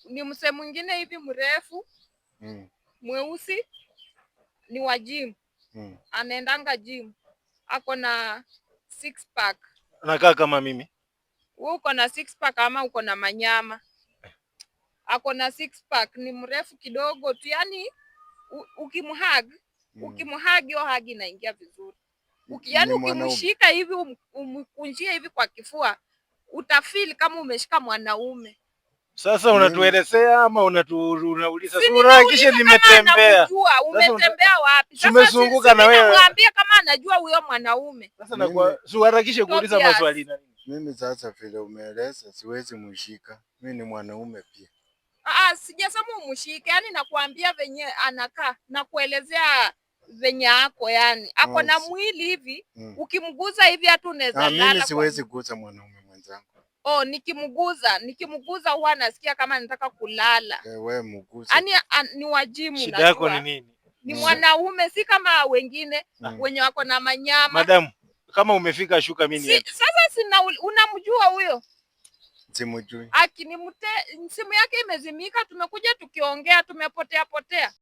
ni msee mwingine hivi mrefu mweusi, ni wa gym. Anaendanga gym, ako na six pack. Anakaa kama mimi. Wewe uko na six pack ama uko na manyama? Ako na six pack, ni mrefu kidogo tu, yani ukimhug hiyo hug inaingia vizuri. Yani ukimshika hivi umkunjie hivi kwa kifua, utafeel kama umeshika mwanaume. Sasa unatuelezea ama unauliza sura kisha nimetembea? Umetembea wapi? Sasa tumezunguka na wewe. Mwambie kama anajua huyo mwanaume. Sasa na kwa uharakishe kuuliza maswali na nini? Mimi sasa vile umeeleza siwezi mshika. Mimi ni mwanaume pia. Sijasema umshike, yani nakuambia venye anakaa, na kuelezea venye ako, yani ako na mwili hivi, ukimguza hivi hata unaweza lala. Mimi siwezi kuguza mwanaume mwenzangu. Nikimguza huwa nasikia kama nataka kulala. Wewe mguze. Yani ni wajimu. Shida yako ni nini? Ni mwanaume, si kama wengine wenye wako na manyama. Madam, kama umefika shuka mimi. Sasa sina, unamjua huyo? Simujui. Simu yake imezimika, tumekuja tukiongea, tumepotea.